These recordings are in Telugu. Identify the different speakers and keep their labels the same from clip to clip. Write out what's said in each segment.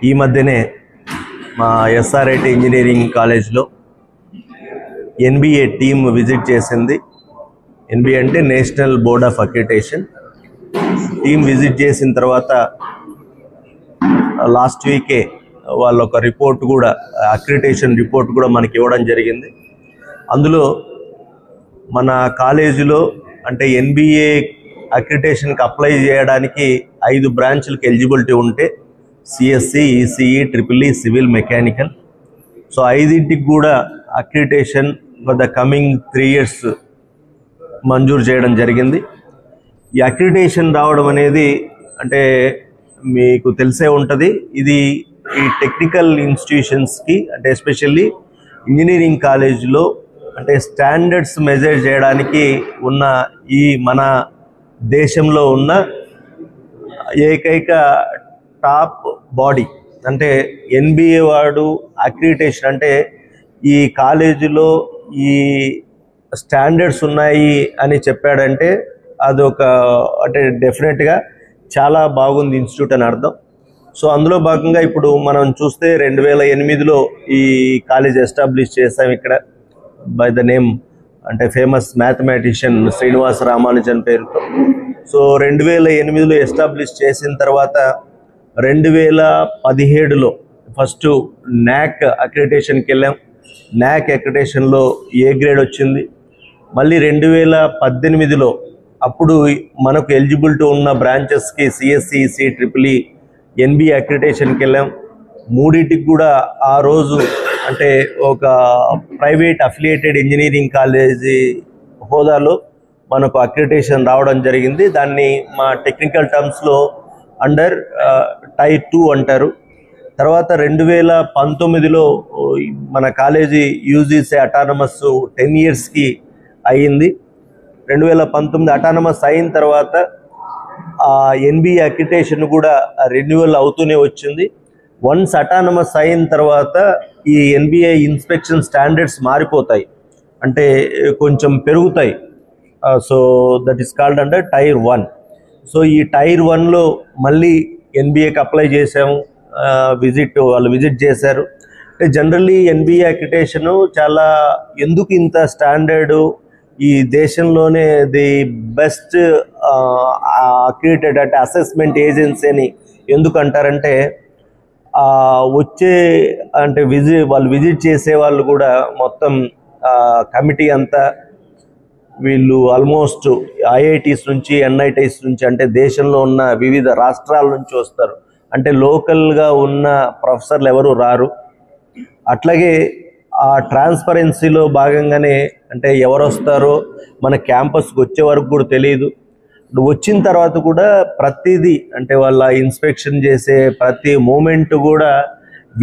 Speaker 1: ఈ మధ్యనే మా ఎస్ఆర్ఐటి ఇంజనీరింగ్ కాలేజ్లో ఎన్బిఏ టీమ్ విజిట్ చేసింది. ఎన్బిఏ అంటే national board of accreditation. Team visit చేసిన తర్వాత లాస్ట్ వీకే వాళ్ళ ఒక రిపోర్ట్ కూడా, అక్రిడిటేషన్ రిపోర్ట్ కూడా మనకి ఇవ్వడం జరిగింది. అందులో మన కాలేజీలో అంటే ఎన్బిఏ అక్రిడిటేషన్కి అప్లై చేయడానికి 5 బ్రాంచ్లకు ఎలిజిబిలిటీ ఉంటే CSE, ECE, triple E, civil, mechanical. So 5ంటికి కూడా accreditation for the coming 3 years మంజూరు చేయడం జరిగింది. ఈ అక్రిడిటేషన్ రావడం అనేది అంటే మీకు తెలిసే ఉంటుంది. ఇది ఈ టెక్నికల్ ఇన్స్టిట్యూషన్స్కి అంటే ఎస్పెషల్లీ ఇంజనీరింగ్ కాలేజ్లో అంటే స్టాండర్డ్స్ మెజర్ చేయడానికి ఉన్న ఈ మన దేశంలో ఉన్న ఏకైక టాప్ బాడీ. అంటే ఎన్బిఏ వాడు అక్రిడిటేషన్ అంటే ఈ కాలేజీలో ఈ స్టాండర్డ్స్ ఉన్నాయి అని చెప్పాడంటే అది ఒక అంటే డెఫినెట్గా చాలా బాగుంది ఇన్స్టిట్యూట్ అని అర్థం. సో అందులో భాగంగా ఇప్పుడు మనం చూస్తే 2008లో ఈ కాలేజ్ ఎస్టాబ్లిష్ చేసాం ఇక్కడ బై ద నేమ్ అంటే ఫేమస్ మ్యాథమెటిషియన్ శ్రీనివాస రామానుజన్ పేరుతో. సో 2008లో ఎస్టాబ్లిష్ చేసిన తర్వాత 2017లో ఫస్ట్ నాక్ అక్రిడిటేషన్కి వెళ్ళాం. నాక్ అక్రిడిటేషన్లో ఏ గ్రేడ్ వచ్చింది. మళ్ళీ 2018లో అప్పుడు మనకు ఎలిజిబిలిటీ ఉన్న బ్రాంచెస్కి CSE, EC, triple E, NBA అక్రిడిటేషన్కి వెళ్ళాం. 3టికి కూడా ఆ రోజు అంటే ఒక ప్రైవేట్ అఫిలియేటెడ్ ఇంజనీరింగ్ కాలేజీ హోదాలో మనకు అక్రిడిటేషన్ రావడం జరిగింది. దాన్ని మా టెక్నికల్ టర్మ్స్లో అండర్ టైర్ 2 అంటారు. తర్వాత 2019లో మన కాలేజీ యూజీసీ అటానమస్ 10 yearsకి అయ్యింది. 2019 అటానమస్ అయిన తర్వాత ఎన్బిఏ అక్రిడిటేషన్ కూడా రెన్యువల్ అవుతూనే వచ్చింది. వన్స్ అటానమస్ అయిన తర్వాత ఈ ఎన్బిఏ ఇన్స్పెక్షన్ స్టాండర్డ్స్ మారిపోతాయి, అంటే కొంచెం పెరుగుతాయి. So that is called under tier 1. So ఈ టైర్ 1లో మళ్ళీ ఎన్బిఏకి అప్లై చేసాము. వాళ్ళు విజిట్ చేశారు. అంటే జనరల్లీ ఎన్బిఏ అక్రిడిటేషను చాలా ఎందుకు ఇంత స్టాండర్డు, ఈ దేశంలోనే ది బెస్ట్ అక్రిడిటెడ్ అంటే అసెస్మెంట్ ఏజెన్సీ అని ఎందుకు అంటారంటే వచ్చే అంటే వాళ్ళు విజిట్ చేసే వాళ్ళు కూడా మొత్తం కమిటీ అంతా వీళ్ళు ఆల్మోస్ట్ ఐఐటీస్ నుంచి, ఎన్ఐటీస్ నుంచి అంటే దేశంలో ఉన్న వివిధ రాష్ట్రాల నుంచి వస్తారు. అంటే లోకల్గా ఉన్న ప్రొఫెసర్లు ఎవరు రారు. అట్లాగే ఆ ట్రాన్స్పరెన్సీలో భాగంగానే అంటే ఎవరు వస్తారో మన క్యాంపస్కి వచ్చే వరకు కూడా తెలియదు. వచ్చిన తర్వాత కూడా ప్రతిదీ అంటే వాళ్ళ ఇన్స్పెక్షన్ చేసే ప్రతి మూమెంట్ కూడా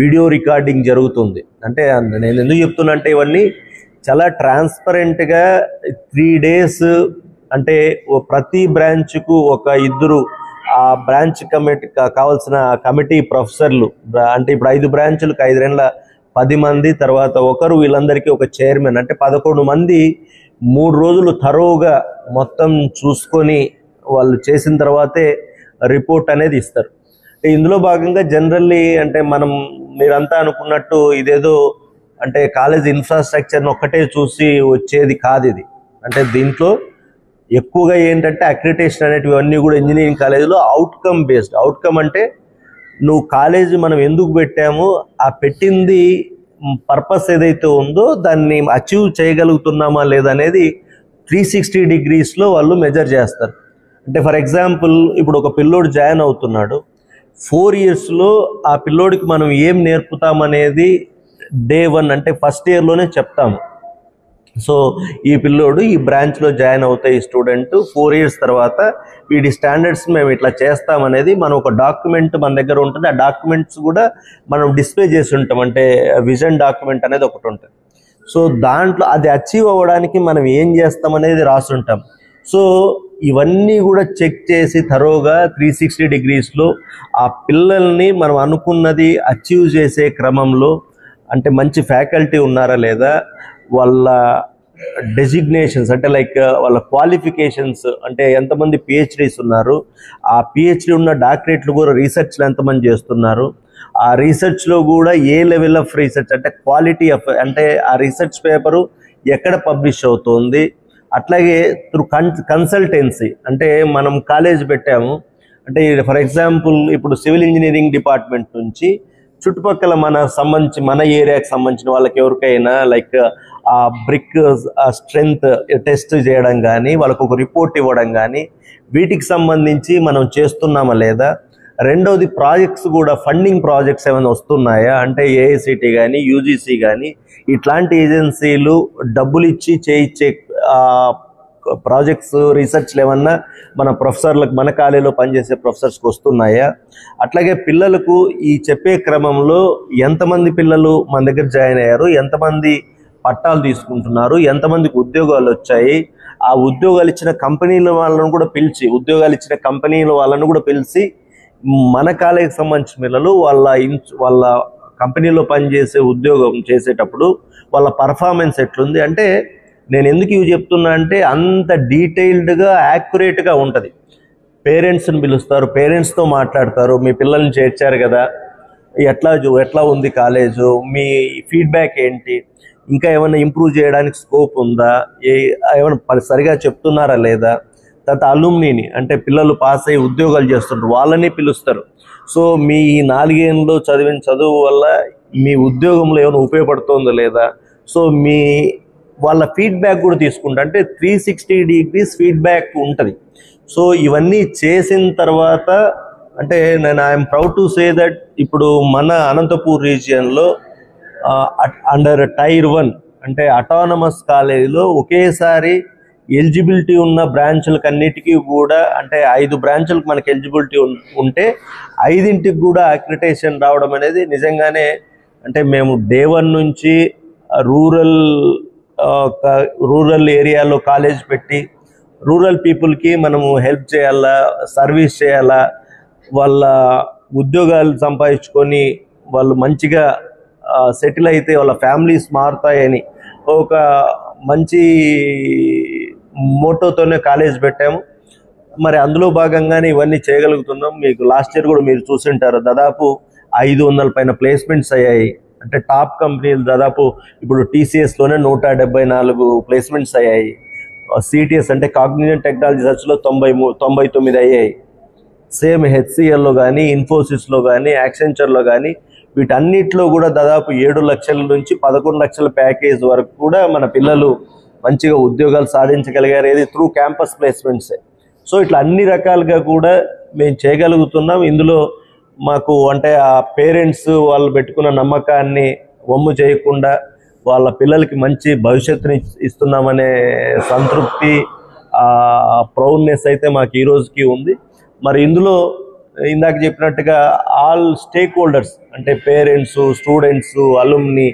Speaker 1: వీడియో రికార్డింగ్ జరుగుతుంది. అంటే నేను ఎందుకు చెప్తున్నా అంటే ఇవన్నీ చాలా ట్రాన్స్పరెంట్గా 3 days అంటే ప్రతి బ్రాంచ్కు ఒక 2 ఆ బ్రాంచ్ కమిటీ కావాల్సిన కమిటీ ప్రొఫెసర్లు అంటే ఇప్పుడు 5 బ్రాంచులకు 5 10 మంది, తర్వాత ఒకరు, వీళ్ళందరికీ ఒక చైర్మన్ అంటే 11 మంది 3 రోజులు థరోగా మొత్తం చూసుకొని వాళ్ళు చేసిన తర్వాతే రిపోర్ట్ అనేది ఇస్తారు. ఇందులో భాగంగా జనరల్లీ అంటే మీరంతా అనుకున్నట్టు ఇదేదో అంటే కాలేజ్ ఇన్ఫ్రాస్ట్రక్చర్ని ఒక్కటే చూసి వచ్చేది కాదు ఇది. అంటే దీంట్లో ఎక్కువగా ఏంటంటే అక్రిడిటేషన్ అనేటివన్నీ కూడా ఇంజనీరింగ్ కాలేజీలో అవుట్కమ్ బేస్డ్. అవుట్కమ్ అంటే నువ్వు కాలేజీ మనం ఎందుకు పెట్టామో ఆ పెట్టింది పర్పస్ ఏదైతే ఉందో దాన్ని అచీవ్ చేయగలుగుతున్నామా లేదనేది 360 degreesలో వాళ్ళు మెజర్ చేస్తారు. అంటే ఫర్ ఎగ్జాంపుల్ ఇప్పుడు ఒక పిల్లోడు జాయిన్ అవుతున్నాడు, 4 yearsలో ఆ పిల్లోడికి మనం ఏం నేర్పుతామనేది డే 1 అంటే ఫస్ట్ ఇయర్లోనే చెప్తాము. సో ఈ పిల్లోడు ఈ బ్రాంచ్లో జాయిన్ అవుతాయి ఈ స్టూడెంట్ 4 years తర్వాత వీడి స్టాండర్డ్స్ మేము ఇట్లా చేస్తామనేది మనం ఒక డాక్యుమెంట్ మన దగ్గర ఉంటుంది. ఆ డాక్యుమెంట్స్ కూడా మనం డిస్ప్లే చేసి ఉంటాం. అంటే విజన్ డాక్యుమెంట్ అనేది ఒకటి ఉంటుంది. సో దాంట్లో అది అచీవ్ అవ్వడానికి మనం ఏం చేస్తామనేది రాసుంటాం. సో ఇవన్నీ కూడా చెక్ చేసి థరోగా 360 degreesలో ఆ పిల్లల్ని మనం అనుకున్నది అచీవ్ చేసే క్రమంలో అంటే మంచి ఫ్యాకల్టీ ఉన్నారా లేదా, వాళ్ళ డెసిగ్నేషన్స్ అంటే లైక్ వాళ్ళ క్వాలిఫికేషన్స్ అంటే ఎంతమంది పిహెచ్డీస్ ఉన్నారు, ఆ పిహెచ్డీ ఉన్న డాక్టరేట్లు కూడా రీసెర్చ్లు ఎంతమంది చేస్తున్నారు, ఆ రీసెర్చ్లో కూడా ఏ లెవెల్ ఆఫ్ రీసెర్చ్ అంటే క్వాలిటీ ఆఫ్ అంటే ఆ రీసెర్చ్ పేపరు ఎక్కడ పబ్లిష్ అవుతుంది. అట్లాగే త్రూ కన్సల్టెన్సీ అంటే మనం కాలేజ్ పెట్టాము అంటే ఫర్ ఎగ్జాంపుల్ ఇప్పుడు సివిల్ ఇంజనీరింగ్ డిపార్ట్మెంట్ నుంచి చుట్టుపక్కల మన ఏరియాకి సంబంధించిన వాళ్ళకి ఎవరికైనా లైక్ ఆ బ్రిక్ స్ట్రెంగ్త్ టెస్ట్ చేయడం కానీ వాళ్ళకు ఒక రిపోర్ట్ ఇవ్వడం కానీ వీటికి సంబంధించి మనం చేస్తున్నామా లేదా. రెండవది ప్రాజెక్ట్స్ కూడా ఫండింగ్ ప్రాజెక్ట్స్ ఏమైనా వస్తున్నాయా అంటే ఏఐసిటి కానీ యూజీసీ కానీ ఇట్లాంటి ఏజెన్సీలు డబ్బులు ఇచ్చి చేయించే ప్రాజెక్ట్స్ రీసెర్చ్లు ఏమన్నా మన ప్రొఫెసర్లకు మన కాలేజీలో పనిచేసే ప్రొఫెసర్స్కి వస్తున్నాయా. అట్లాగే పిల్లలకు ఈ చెప్పే క్రమంలో ఎంతమంది పిల్లలు మన దగ్గర జాయిన్ అయ్యారు, ఎంతమంది పట్టాలు తీసుకుంటున్నారు, ఎంతమందికి ఉద్యోగాలు వచ్చాయి, ఆ ఉద్యోగాలు ఇచ్చిన కంపెనీల వాళ్ళను కూడా పిలిచి మన కాలేజీకి సంబంధించిన పిల్లలు వాళ్ళ కంపెనీలో పనిచేసే ఉద్యోగం చేసేటప్పుడు వాళ్ళ పర్ఫార్మెన్స్ ఎట్లుంది అంటే నేను ఎందుకు ఇవి చెప్తున్నా అంటే అంత డీటెయిల్డ్గా యాక్యురేట్గా ఉంటుంది. పేరెంట్స్ని పిలుస్తారు, పేరెంట్స్తో మాట్లాడతారు, మీ పిల్లల్ని చేర్చారు కదా ఎట్లా ఉంది కాలేజు, మీ ఫీడ్బ్యాక్ ఏంటి, ఇంకా ఏమైనా ఇంప్రూవ్ చేయడానికి స్కోప్ ఉందా, ఏమైనా సరిగా చెప్తున్నారా లేదా. తర్వాత అలుమ్నీని అంటే పిల్లలు పాస్ అయ్యి ఉద్యోగాలు చేస్తుంటారు వాళ్ళని పిలుస్తారు. సో మీ 4 ఏళ్ళలో చదివిన చదువు వల్ల మీ ఉద్యోగంలో ఏమైనా ఉపయోగపడుతుందో లేదా. సో వాళ్ళ ఫీడ్బ్యాక్ కూడా తీసుకుంటా అంటే 360 degrees ఫీడ్బ్యాక్ ఉంటుంది. సో ఇవన్నీ చేసిన తర్వాత అంటే I'm proud to say that ఇప్పుడు మన అనంతపూర్ రీజియన్లో అండర్ Tier 1 అంటే అటానమస్ కాలేజీలో ఒకేసారి ఎలిజిబిలిటీ ఉన్న బ్రాంచులకు అన్నిటికీ కూడా అంటే 5 బ్రాంచులకు మనకి ఎలిజిబిలిటీ ఉంటే 5ంటికి కూడా అక్రిడిటేషన్ రావడం అనేది నిజంగానే అంటే మేము డే 1 నుంచి రూరల్ ఏరియాలో కాలేజ్ పెట్టి రూరల్ పీపుల్కి మనము హెల్ప్ చేయాలా, సర్వీస్ చేయాలా, వాళ్ళ ఉద్యోగాలు సంపాదించుకొని వాళ్ళు మంచిగా సెటిల్ అయితే వాళ్ళ ఫ్యామిలీస్ మారుతాయని ఒక మంచి మోటోతోనే కాలేజ్ పెట్టాము. మరి అందులో భాగంగానే ఇవన్నీ చేయగలుగుతున్నాం. మీకు లాస్ట్ ఇయర్ కూడా మీరు చూసింటారు దాదాపు 500 పైన ప్లేస్మెంట్స్ అయ్యాయి. అంటే టాప్ కంపెనీలు దాదాపు ఇప్పుడు టీసీఎస్లోనే 174 ప్లేస్మెంట్స్ అయ్యాయి. సిటిఎస్ అంటే కాగ్నిజెంట్ టెక్నాలజీ రీసెర్చ్లో 99 అయ్యాయి. సేమ్ హెచ్సిఎల్లో కానీ ఇన్ఫోసిస్లో కానీ యాక్సెంచర్లో కానీ వీటన్నిటిలో కూడా దాదాపు 7 లక్షల నుంచి 11 లక్షల ప్యాకేజ్ వరకు కూడా మన పిల్లలు మంచిగా ఉద్యోగాలు సాధించగలిగారు. ఏది త్రూ క్యాంపస్ ప్లేస్మెంట్సే. సో ఇట్లా అన్ని రకాలుగా కూడా మేము చేయగలుగుతున్నాం. ఇందులో మాకు అంటే ఆ పేరెంట్స్ వాళ్ళు పెట్టుకున్న నమ్మకాన్ని వమ్ము చేయకుండా వాళ్ళ పిల్లలకి మంచి భవిష్యత్తుని ఇస్తున్నామనే సంతృప్తి ప్రౌడ్నెస్ అయితే మాకు ఈ రోజుకి ఉంది. మరి ఇందులో ఇందాక చెప్పినట్టుగా ఆల్ స్టేక్ హోల్డర్స్ అంటే పేరెంట్స్, స్టూడెంట్స్, అలుమ్ని,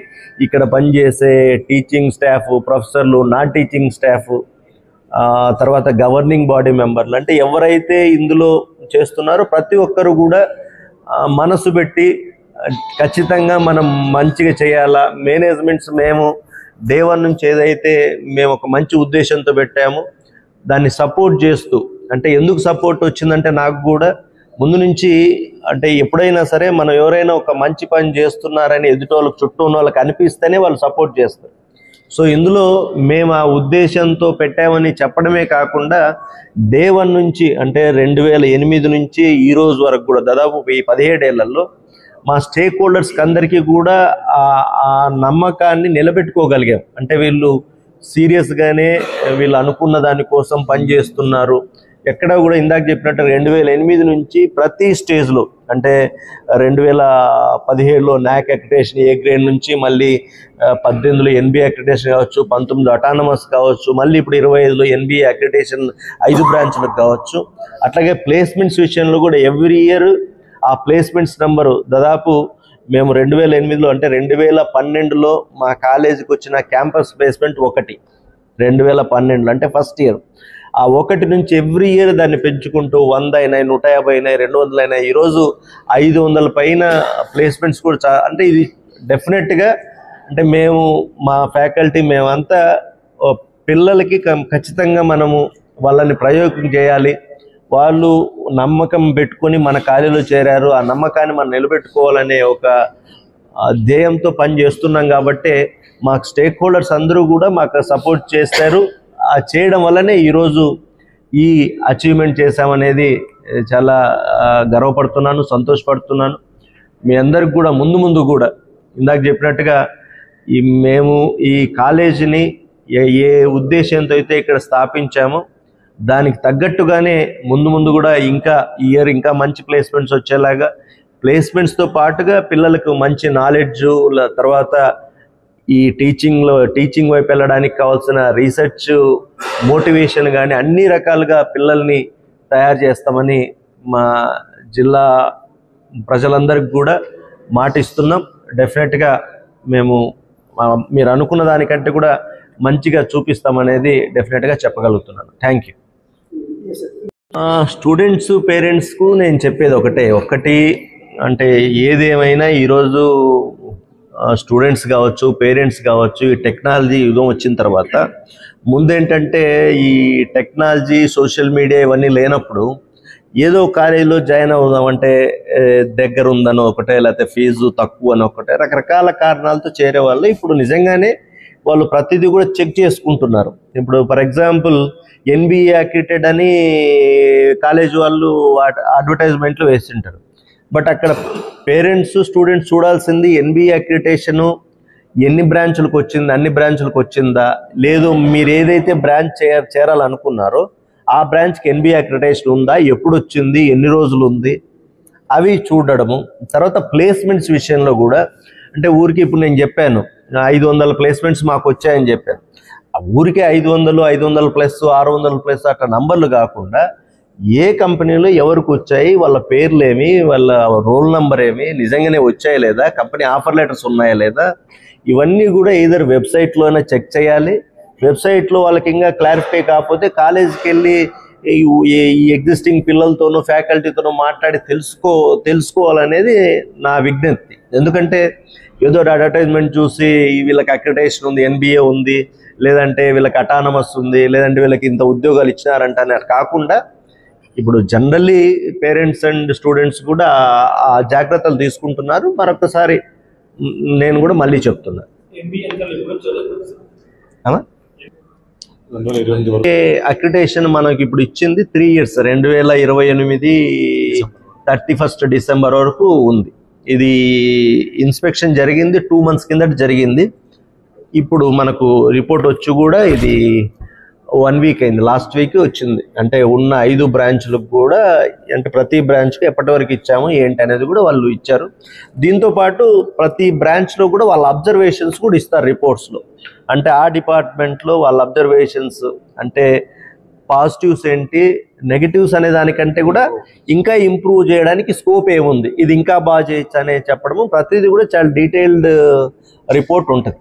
Speaker 1: ఇక్కడ పనిచేసే టీచింగ్ స్టాఫ్, ప్రొఫెసర్లు, నాన్ టీచింగ్ స్టాఫ్, తర్వాత గవర్నింగ్ బాడీ మెంబర్లు అంటే ఎవరైతే ఇందులో చేస్తున్నారో ప్రతి ఒక్కరు కూడా మనసు పెట్టి ఖచ్చితంగా మనం మంచిగా చేయాలా. మేనేజ్మెంట్స్ మేము డే 1 నుంచి ఏదైతే మేము ఒక మంచి ఉద్దేశంతో పెట్టామో దాన్ని సపోర్ట్ చేస్తూ అంటే ఎందుకు సపోర్ట్ వచ్చిందంటే నాకు కూడా ముందు నుంచి అంటే ఎప్పుడైనా సరే మనం ఎవరైనా ఒక మంచి పని చేస్తున్నారని ఎదుటి వాళ్ళకి చుట్టూ ఉన్న వాళ్ళకి అనిపిస్తేనే వాళ్ళు సపోర్ట్ చేస్తారు. సో ఇందులో మేము ఆ ఉద్దేశంతో పెట్టామని చెప్పడమే కాకుండా డే 1 నుంచి అంటే 2008 నుంచి ఈ రోజు వరకు కూడా దాదాపు 17 ఏళ్లలో మా స్టేక్ హోల్డర్స్కి అందరికీ కూడా ఆ నమ్మకాన్ని నిలబెట్టుకోగలిగాం. అంటే వీళ్ళు సీరియస్గానే వీళ్ళు అనుకున్న దానికోసం పనిచేస్తున్నారు. ఎక్కడ కూడా ఇందాక చెప్పినట్టు 2008 నుంచి ప్రతి స్టేజ్లో అంటే 2017లో నాక్ అక్రిడిటేషన్ ఏ గ్రేడ్ నుంచి మళ్ళీ 18లో ఎన్బిఏ అక్రిడిటేషన్ కావచ్చు, 19లో అటానమస్ కావచ్చు, మళ్ళీ ఇప్పుడు 25లో ఎన్బిఏ అక్రిడిటేషన్ 5 బ్రాంచ్లకు కావచ్చు. అట్లాగే ప్లేస్మెంట్స్ విషయంలో కూడా ఎవ్రీ ఇయర్ ఆ ప్లేస్మెంట్స్ నెంబరు దాదాపు మేము 2008లో అంటే 2012లో మా కాలేజీకి వచ్చిన క్యాంపస్ ప్లేస్మెంట్ 1 2012 అంటే ఫస్ట్ ఇయర్. ఆ 1 నుంచి ఎవ్రీ ఇయర్ దాన్ని పెంచుకుంటూ 100 అయినాయి, 150 అయినాయి, 200 అయినాయి, ఈరోజు 500 పైన ప్లేస్మెంట్స్ కూడా అంటే ఇది డెఫినెట్గా అంటే మేము మా ఫ్యాకల్టీ మేమంతా పిల్లలకి ఖచ్చితంగా మనము వాళ్ళని ప్రయోగం చేయాలి, వాళ్ళు నమ్మకం పెట్టుకొని మన కాలేజీలో చేరారు. ఆ నమ్మకాన్ని మనం నిలబెట్టుకోవాలనే ఒక ధ్యేయంతో పని చేస్తున్నాం కాబట్టి మాకు స్టేక్ హోల్డర్స్ అందరూ కూడా మాకు సపోర్ట్ చేస్తారు. ఆ చేయడం వల్లనే ఈరోజు ఈ అచీవ్మెంట్ చేశామనేది చాలా గర్వపడుతున్నాను, సంతోషపడుతున్నాను. మీ అందరికి కూడా ముందు కూడా ఇందాక చెప్పినట్టుగా మేము ఈ కాలేజీని ఏ ఉద్దేశంతో అయితే ఇక్కడ స్థాపించామో దానికి తగ్గట్టుగానే ముందు కూడా ఇంకా ఇయర్ ఇంకా మంచి ప్లేస్మెంట్స్ వచ్చేలాగా, ప్లేస్మెంట్స్తో పాటుగా పిల్లలకు మంచి నాలెడ్జ్, తర్వాత ఈ టీచింగ్ వైపు వెళ్ళడానికి కావాల్సిన రీసెర్చ్ మోటివేషన్ కానీ అన్ని రకాలుగా పిల్లల్ని తయారు చేస్తామని మా జిల్లా ప్రజలందరికీ కూడా మాటిస్తున్నాం. డెఫినెట్గా మేము మీరు అనుకున్న దానికంటే కూడా మంచిగా చూపిస్తామనేది డెఫినెట్గా చెప్పగలుగుతున్నాను. Thank you. స్టూడెంట్స్ పేరెంట్స్కు నేను చెప్పేది ఒకటి అంటే ఏదేమైనా ఈరోజు స్టూడెంట్స్ కావచ్చు, పేరెంట్స్ కావచ్చు, ఈ టెక్నాలజీ యుగం వచ్చిన తర్వాత ముందేంటంటే ఈ టెక్నాలజీ, సోషల్ మీడియా ఇవన్నీ లేనప్పుడు ఏదో కాలేజీలో జాయిన్ అవుదామంటే దగ్గర ఉందని ఒకటే, లేకపోతే ఫీజు తక్కువ అని ఒకటే, రకరకాల కారణాలతో చేరేవాళ్ళు. ఇప్పుడు నిజంగానే వాళ్ళు ప్రతిదీ కూడా చెక్ చేసుకుంటున్నారు. ఇప్పుడు ఫర్ ఎగ్జాంపుల్ NBA అక్రిటెడ్ అని కాలేజ్ వాళ్ళు అడ్వర్టైజ్మెంట్లు వేస్తుంటారు. బట్ అక్కడ పేరెంట్స్, స్టూడెంట్స్ చూడాల్సింది NBA అక్రిటేషను ఎన్ని బ్రాంచులకు వచ్చింది, అన్ని బ్రాంచులకు వచ్చిందా, లేదు మీరు ఏదైతే బ్రాంచ్ చేరాలనుకున్నారో ఆ బ్రాంచ్కి NBA అక్రిటేషన్ ఉందా, ఎప్పుడు వచ్చింది, ఎన్ని రోజులు ఉంది, అవి చూడడము. తర్వాత ప్లేస్మెంట్స్ విషయంలో కూడా అంటే ఊరికి ఇప్పుడు నేను చెప్పాను 500 ప్లేస్మెంట్స్ మాకు వచ్చాయని చెప్పాను. ఊరికే 500, 500 ప్లస్, 600 ప్లస్ అట్లా నంబర్లు కాకుండా ఏ కంపెనీలో ఎవరికి వచ్చాయి, వాళ్ళ పేర్లేమి, వాళ్ళ రోల్ నెంబర్ ఏమి, నిజంగానే వచ్చాయా లేదా, కంపెనీ ఆఫర్ లెటర్స్ ఉన్నాయా లేదా, ఇవన్నీ కూడా ఏదర్ వెబ్సైట్లోనే చెక్ చేయాలి. వెబ్సైట్లో వాళ్ళకి ఇంకా క్లారిఫై కాకపోతే కాలేజీకి వెళ్ళి ఈ ఎగ్జిస్టింగ్ పిల్లలతోనూ ఫ్యాకల్టీతోనూ మాట్లాడి తెలుసుకోవాలనేది నా విజ్ఞప్తి. ఎందుకంటే ఏదో అడ్వర్టైజ్మెంట్ చూసి వీళ్ళకి అక్రిటేషన్ ఉంది, NBA ఉంది, లేదంటే వీళ్ళకి అటానమస్ ఉంది, లేదంటే వీళ్ళకి ఇంత ఉద్యోగాలు ఇచ్చినారంట అని కాకుండా ఇప్పుడు జనరల్లీ పేరెంట్స్ అండ్ స్టూడెంట్స్ కూడా ఆ జాగ్రత్తలు తీసుకుంటున్నారు. మరొకసారి నేను కూడా మళ్ళీ చెప్తున్నా, అక్రిటేషన్ మనకి ఇప్పుడు ఇచ్చింది 3 years 2028 31 డిసెంబర్ వరకు ఉంది. ఇది ఇన్స్పెక్షన్ జరిగింది 2 months కిందట జరిగింది. ఇప్పుడు మనకు రిపోర్ట్ వచ్చి కూడా ఇది 1 week అయింది, లాస్ట్ వీక్ వచ్చింది. అంటే ఉన్న 5 బ్రాంచ్లకు కూడా అంటే ప్రతి బ్రాంచ్కి ఎప్పటి వరకు ఇచ్చాము ఏంటి అనేది కూడా వాళ్ళు ఇచ్చారు. దీంతోపాటు ప్రతి బ్రాంచ్లో కూడా వాళ్ళ అబ్జర్వేషన్స్ కూడా ఇస్తారు రిపోర్ట్స్లో. అంటే ఆ డిపార్ట్మెంట్లో వాళ్ళ అబ్జర్వేషన్స్ అంటే పాజిటివ్స్ ఏంటి, నెగిటివ్స్ అనే దానికంటే కూడా ఇంకా ఇంప్రూవ్ చేయడానికి స్కోప్ ఏముంది, ఇది ఇంకా బాగా చేయొచ్చు అనే చెప్పడము, ప్రతిదీ కూడా చాలా డీటెయిల్డ్ రిపోర్ట్ ఉంటుంది.